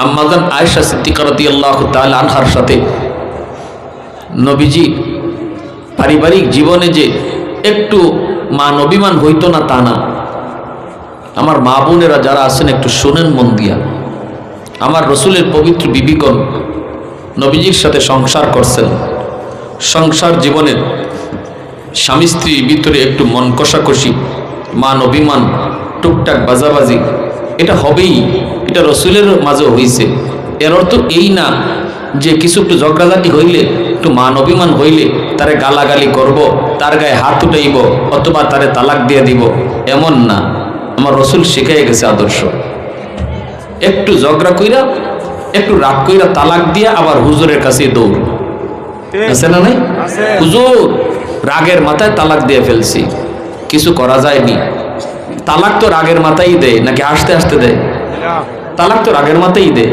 আম্মাজান আয়েশা সিদ্দিকা রাদিয়াল্লাহু তাআলা আনহার সাথে নবীজি পারিবারিক জীবনে যে একটু মান অভিমান হইতো না তা না। আমার মা বোনেরা যারা আছেন একটু শোনেন মন দিয়া। আমার রসুলের পবিত্র বিবিগণ নবীজির সাথে সংসার করছেন। সংসার জীবনের স্বামী স্ত্রীর ভিতরে একটু মন কষাকষি, মান অভিমান, টুকটাক বাজাবাজি এটা হবেই। এটা রসুলের মাঝে হইছে। এর অর্থ এই না যে কিছু একটু ঝগড়াঝাটি হইলে, একটু মান অভিমান হইলে তারে গালাগালি করব, তার গায়ে হাত উঠাইব অথবা তারে তালাক দিয়ে দিব, এমন না। আমার রসুল শিখাই গেছে আদর্শ। একটু ঝগড়া কইরা, একটু রাগ কইরা তালাক দিয়া আবার হুজুরের কাছে দৌড়। আছে না নাই? হুজুর রাগের মাথায় তালাক দিয়ে ফেলছি, কিছু করা যায়নি। তালাক তো রাগের মাথায় দেয় নাকি আসতে আসতে দেয়? তালাক তো রাগের মাথায় দেয়।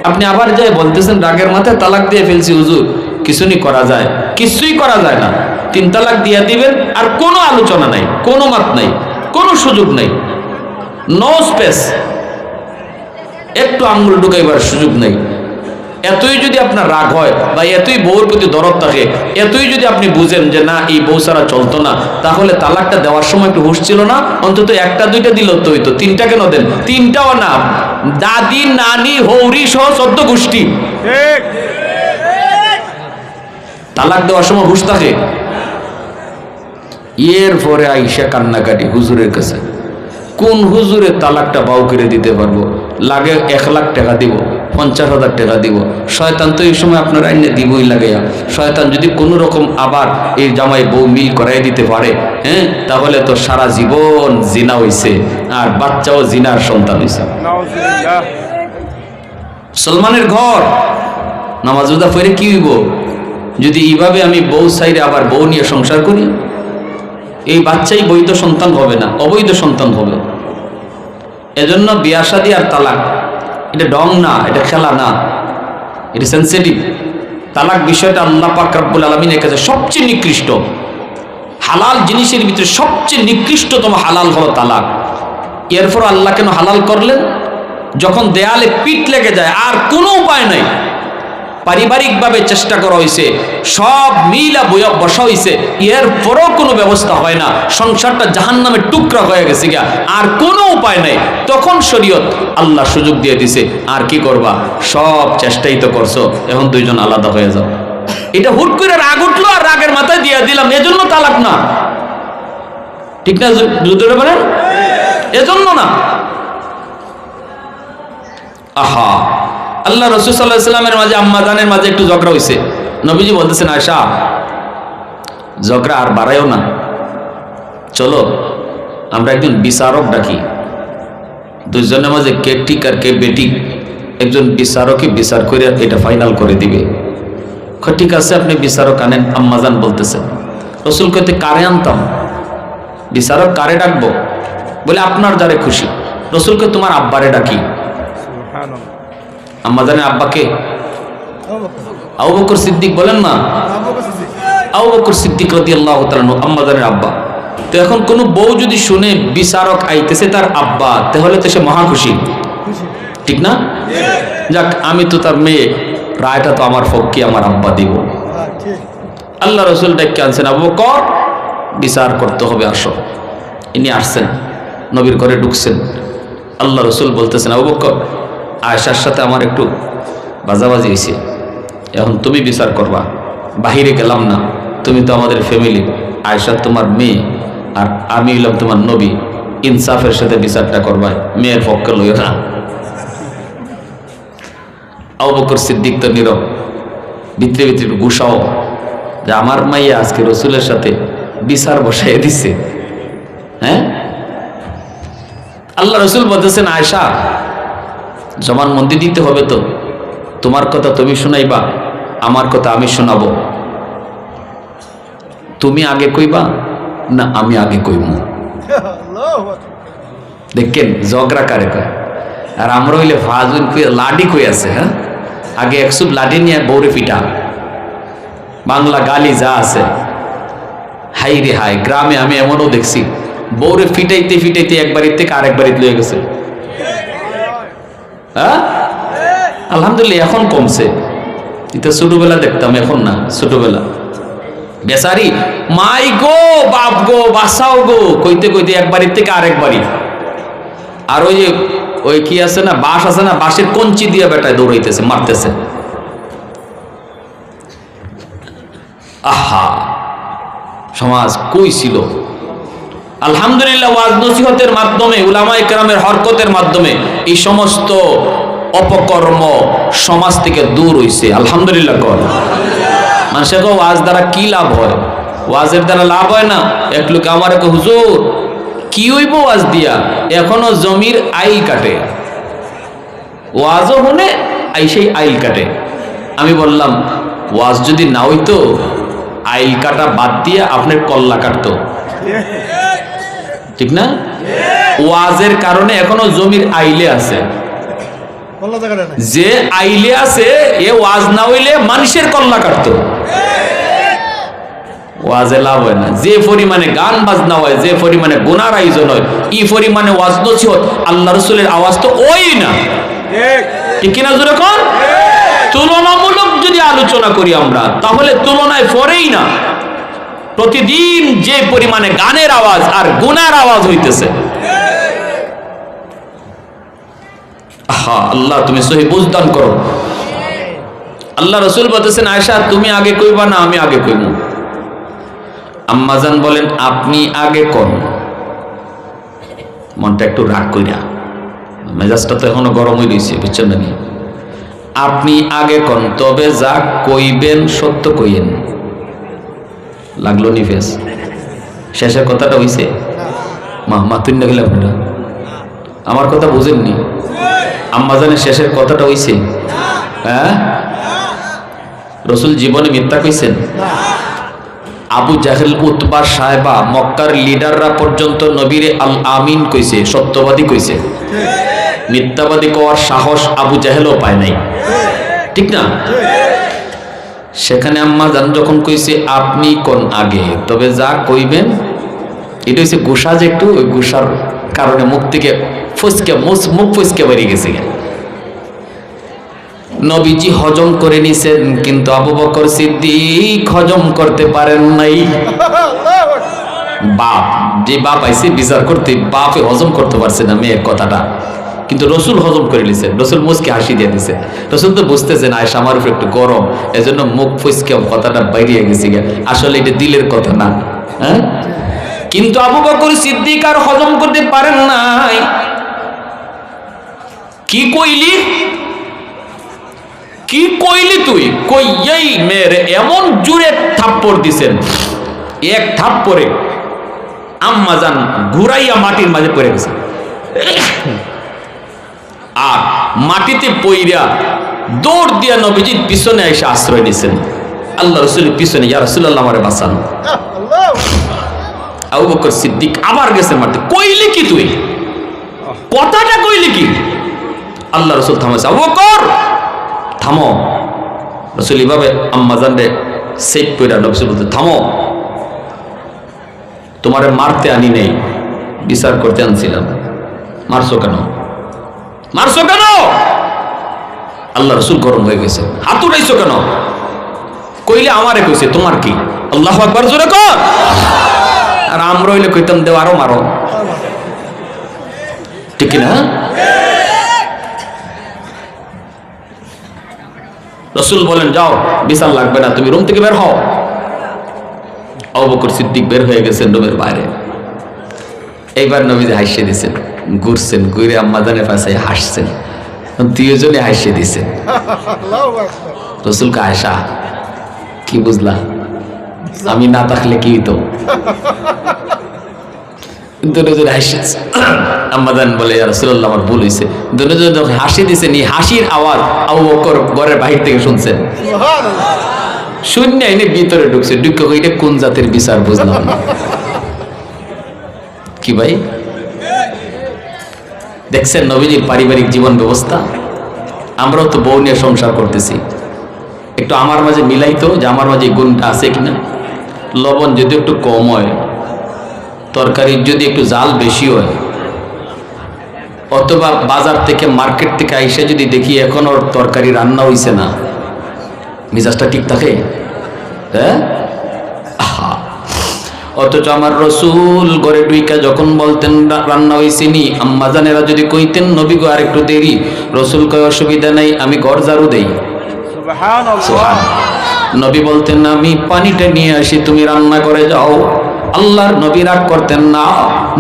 আপনি আবার যাই বলতেছেন রাগের মাথায় তালাক দিয়ে ফেলছি হুজুর, কিছুই করা যায়? কিছুই করা যায় না। 3 তালাক দিয়ে দিবেন আর কোনো আলোচনা নাই, কোনো মাত নাই, কোনো সুযোগ নাই, নো স্পেস, একটু আঙ্গুল ঢুকাইবার সুযোগ নেই। এতই যদি আপনার রাগ হয় বা এতই বউর প্রতি দরদ থাকে, এতই যদি আপনি বুঝেন যে না এই বউ ছাড়া চলতো না, তাহলে তালাকটা দেওয়ার সময় একটু হুঁশ ছিল না? অন্তত 1টা 2টা দিল তো হইতো, 3টা কেন দেন? 3টাও না, দাদি নানি হৌরি সহ 14 গোষ্ঠী তালাক দেওয়ার সময় হুঁশ থাকে। এর পরে আইসা কান্নাকাটি হুজুরের কাছে। কোন হুজুরে তালাকটা বাউ করে দিতে পারবো? লাগে 1 লাখ টাকা দিব, 50,000 টাকা দিব। শয়তান তো এই সময় আপনার আইনে দিবই লাগাইয়া। শয়তান যদি কোনো রকম আবার এই জামাই বউ মিল করাই দিতে পারে, হ্যাঁ, তাহলে তো সারা জীবন জিনা হইছে আর বাচ্চাও জিনার সন্তান হইছে। সলমানের ঘর নামাজ রোজা পড়ে কি হইব? যদি এইভাবে আমি বউ সাইরে আবার বউ নিয়ে সংসার করি, এই বাচ্চাই বৈধ সন্তান হবে না, অবৈধ সন্তান হবে। এজন্য বিয়া শাদী আর তালাক এটা ডং না, এটা খেলা না, এটা সেন্সিটিভ। তালাক বিষয়টা আল্লাহ পাক রব্বুল আলামিনের কাছে সবচেয়ে নিকৃষ্ট। হালাল জিনিসের ভিতরে সবচেয়ে নিকৃষ্টতম হালাল হলো তালাক। এরপর আল্লাহ কেন হালাল করলেন? যখন দেয়ালে পিঠ লেগে যায় আর কোনো উপায় নাই, পারিবারিকভাবে চেষ্টা করা হয়েছে, সব মিলা বইয়া বসা হয়েছে, এরপরও কোনো ব্যবস্থা হয় না, সংসারটা জাহান্নামের টুকরা হয়ে গেছে গিয়া, আর কোনো উপায় নাই, তখন শরীয়ত আল্লাহ সুযোগ দিয়ে দিছে। আর কি করবা? সব চেষ্টাই তো করছো, এখন 2 জন আলাদা হয়ে যাও। এটা হুট করে রাগ উঠলো আর রাগের মাথায় দিয়ে দিলাম, এজন্য তালাক না। ঠিক না? জুতরে বলেন, এজন্য না। আহা, আল্লাহ রাসূল সাল্লাল্লাহু আলাইহি ওয়াসাল্লামের মাঝে আম্মাজানের মাঝে একটু ঝগড়া হইছে। নবীজি বলতেছেন, আয়েশা ঝগড়া আর বাড়ায়ও না, চলো আমরা একজন বিচারক ডাকি, 2 জনের মাঝে কে ঠিক আর কে বেঠিক, একজন বিচারকই বিচার করে এটা ফাইনাল করে দিবে। ঠিক আছে, আপনি বিচারক আনেন। আম্মাজান বলতেছেন, রাসূল কইতে কারে আনতাম? বিচারক কারে ডাকবো? বলে আপনার যারে খুশি। রাসূল কই তোমার আব্বারে ডাকি। আম্মাজানের আব্বাকে আবু বকর সিদ্দিক বলেন না, আবু বকর সিদ্দিক রাদিয়াল্লাহু তাআলা আম্মাজানের আব্বা। তো এখন কোন বউ যদি শুনে বিচারক আইতেছে তার আব্বা, তাহলে তো সে মহা খুশি, ঠিক না? যাক, আমি তো তার মেয়ে, রায়টা তো আমার পক্ষে, আমার আব্বা দিব। আল্লাহ রাসূল ডেকে আনছেন, আবু বকর বিচার করতে হবে, আসো। ইনি আসছেন, নবীর ঘরে ঢুকছেন। আল্লাহ রাসূল বলতেছেন, আবু বকর আয়েশার সাথে আমার একটু বাজাবাজি হয়েছে, এখন তুমি বিচার করবা, বাহিরে গেলাম না, তুমি তো আমাদের ফ্যামিলি, আয়েশা তোমার মেয়ে আর আমি হইলাম তোমার নবী, ইনসাফের সাথে বিচারটা করবা, মেয়ের পক্ষে লইও না। আবু বকর সিদ্দিক তো নীরব, ভিতরে ভিতরে একটু গুসাও যে আমার মাইয়া আজকে রসুলের সাথে বিচার বসাই দিছে। হ্যাঁ, আল্লাহ রসুল বলতেছেন, আয়েশা জবানবন্দি দিতে হবে তো, তোমার কথা তুমি শোনাইবা, আমার কথা আমি শোনাবো। তুমি আগে কইবা না আমি আগে কইব? দেখেন ঝগড়া কারে কয়। আর আমরা হইলে ফাজুন লাডি কই আছে, হ্যাঁ, আগে 100 লাডি নিয়ে বৌরে পিটা, বাংলা গালি যা আছে। হাই রে হাই, গ্রামে আমি এমনও দেখছি বৌরে ফিটাইতে ফিটাইতে এক বাড়ির থেকে আরেক বাড়িতে লয়ে গেছে। হ্যাঁ আলহামদুলিল্লাহ এখন কমছে, এটা ছোটবেলা দেখতাম, এখন না। ছোটবেলা বেচারি মাই গো বাপ গো বাসাও গো কইতে কইতে এক বাড়ির থেকে আরেক বাড়ি। আর ওই যে ওই কি আছে না, বাঁশ আছে না, বাঁশের কঞ্চি দিয়ে বেটায় দৌড়াইতেছে, মারতেছে। আহা, সমাজ কই ছিল? আলহামদুলিল্লাহ ওয়াজ নসিহতের মাধ্যমে, উলামায়ে কেরামের হরকতের মাধ্যমে এই সমস্ত অপকর্ম সমাজ থেকে দূর হইছে। আলহামদুলিল্লাহ কর। মানুষের ওয়াজ দ্বারা কি লাভ হয়? ওয়াজের দ্বারা লাভ হয় না। এক লোক আমার এক হুজুর কি হইব ওয়াজ দিয়া, এখনো জমির আইল কাটে, ওয়াজও হনে আই সেই আইল কাটে। আমি বললাম ওয়াজ যদি না হইতো আইল কাটা বাদ দিয়ে আপনার কল্লা কাটতো, ঠিক না? ওয়াজের কারণে এখনো জমির আইলে আছে, যে আইলে আছে এ ওয়াজ না হইলে মানুষের কল্লা কাটতো। ওয়াজে লাভ হয় না। যে পরিমাণে গান বাজনা হয়, যে পরিমাণে গুনার আয়োজন হয়, এই পরিমাণে ওয়াজ নসিহত আল্লাহ রাসূলের আওয়াজ তো ওই না, ঠিক কিনা? জোরে কোন? তুলনামূলক যদি আলোচনা করি আমরা, তাহলে তুলনায় পড়েই না। প্রতিদিন যে পরিমাণে গানের আওয়াজ আর গুনার আওয়াজ হইতেছে, আহা আল্লাহ তুমি সহি বুঝদান করো। আল্লাহ রাসূল বলতেছেন, আয়েশা তুমি আগে কইবা না আমি আগে কইব? আম্মাজান বলেন আপনি আগে কোন। মনটা একটু রাগ কইরা, মেজাজটা তো এখনো গরমই রয়েছে, বুঝছেন নাকি? আপনি আগে কোন, তবে যা কইবেন সত্য কইেন। লাগলো নি ফেস? শেষের কথাটা হইছে মাতুন না গেলে আপনারা আমার কথা বুঝেননি? আম্মাজানের শেষের কথাটা হইছে? হ্যাঁ, রাসূল জীবনে মিথ্যা কইছেন? আবু জাহেল, উতবা, সাহেবা, মক্কার লিডাররা পর্যন্ত নবীরে আল আমিন কইছে, সত্যবাদী কইছে। মিথ্যাবাদী কওয়ার সাহস আবু জাহেলও পায় নাই, ঠিক না? সেখানে আম্মা জান যখন কইছে আপনি কোন আগে, তবে যা কইবেন, এটা হচ্ছে গুসা, যে একটু ওই গুসার কারণে মুখ থেকে মুখ ফসকে বেরিয়ে গেছে। নবীজি হজম করে নিছেন, কিন্তু আবু বকর সিদ্দিক হজম করতে পারেন নাই। বাপ, যে বাপ আইছে বিচার করতে, বাপে হজম করতে পারছে না মেয়ের কথাটা, কিন্তু রসুল হজম করে নিছেন। রসুল মুচকে হাসি দিয়ে দিছে। রসুল তো বুঝতেছেন আয়েশা আমার উপর একটু গরম, এজন্য মুখ ফসকে কথাটা বাইরে গেছে, আসলে এটা দিলের কথা না। হ্যাঁ, কিন্তু আবু বকর সিদ্দিক আর হজম করতে পারেন নাই। কি কইলি, কি কইলি তুই? কই এই মেয়েরে এমন জোরে থাপ্পড় দিছেন, এক থাপ্পড়ে আম্মা জান ঘুরাইয়া মাটির মাঝে পড়ে গেছে, আর মাটিতে পইরা দৌড় দিয়া নবীজির পিছনে এসে আশ্রয় নিছেন। আল্লাহ রাসূলের পিছনে, ইয়া রাসূলুল্লাহ আমারে বাঁচান। আবু বকর সিদ্দিক আবার গেছে মারতে। কইলি কি তুই? কথাটা কইলি কি? আল্লাহ রাসূল থামাইছে, আবু বকর থামো। রাসূল এইভাবে আম্মাজানরে সেট কইরা নবী বলতে, থামো, তোমারে মারতে আনি নাই, বিচার করতে আনছিলাম। মারছো কেন? মারছো কেন? আল্লাহ রাসূল গরম হয়ে গেছে। হাত উঠাইছো কেন? কইলে আমারে কইছে, তোমার কি? আল্লাহু আকবার, জোরে কর। আর আমরা হইলে কইতাম দেও আরো মারো, ঠিক না? রাসূল বলেন যাও, বিচার লাগবে না, তুমি রুম থেকে বের হও। আবু বকর সিদ্দিক বের হয়ে গেছেন রুমের বাইরে। এইবার নবীজি হাসিয়ে দিয়েছেন, ঘুরছেন, ঘুরে আম্মাজানের পাশে হাসছেন, দুইজনে হাসিয়ে দিয়েছেন। রাসূলকে, আয়েশা কি বুঝলা? আমি না থাকলে কি হইতো? দুজনে হাসিয়েছে। আম্মাজান বলে, ইয়া রাসূলুল্লাহ আমার ভুল হয়েছে। দুজনে যখন হাসি দিয়েছেন, এই হাসির আওয়াজ আবু বকর ঘরের বাহির থেকে শুনছেন। শূন্য এনে ভিতরে ঢুকছে, ঢুকে এটা কোন জাতের বিচার বুঝলাম না। কি ভাই দেখছেন নবীজির পারিবারিক জীবন ব্যবস্থা? আমরাও তো বউ নিয়ে সংসার করতেছি, একটু আমার মাঝে মিলাইতো যে আমার মাঝে গুণটা আছে কিনা। লবণ যদি একটু কম হয়, তরকারির যদি একটু জাল বেশি হয়, অথবা বাজার থেকে মার্কেট থেকে আইসে যদি দেখি এখন ওর তরকারি রান্না হইছে না, মিজাজটা ঠিক থাকে? হ্যাঁ, অথচ আমার রসুল ঘরে ডুইকা যখন বলতেন রান্না হইছে নি, আম্মাজানেরা যদি কইতেন নবী গো আর একটু দেরি, রসুল কয় অসুবিধা নাই, আমি ঘর ঝাড়ু দেই। সুবহানাল্লাহ। নবী বলতেন আমি পানিটা নিয়ে আসি, তুমি রান্না করে যাও। আল্লাহর নবী রাগ করতেন না,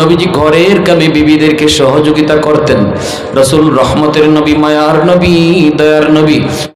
নবীজি ঘরের কামে বিবিদেরকে সহযোগিতা করতেন। রসুল রহমতের নবী, মায়ার নবী, দয়ার নবী।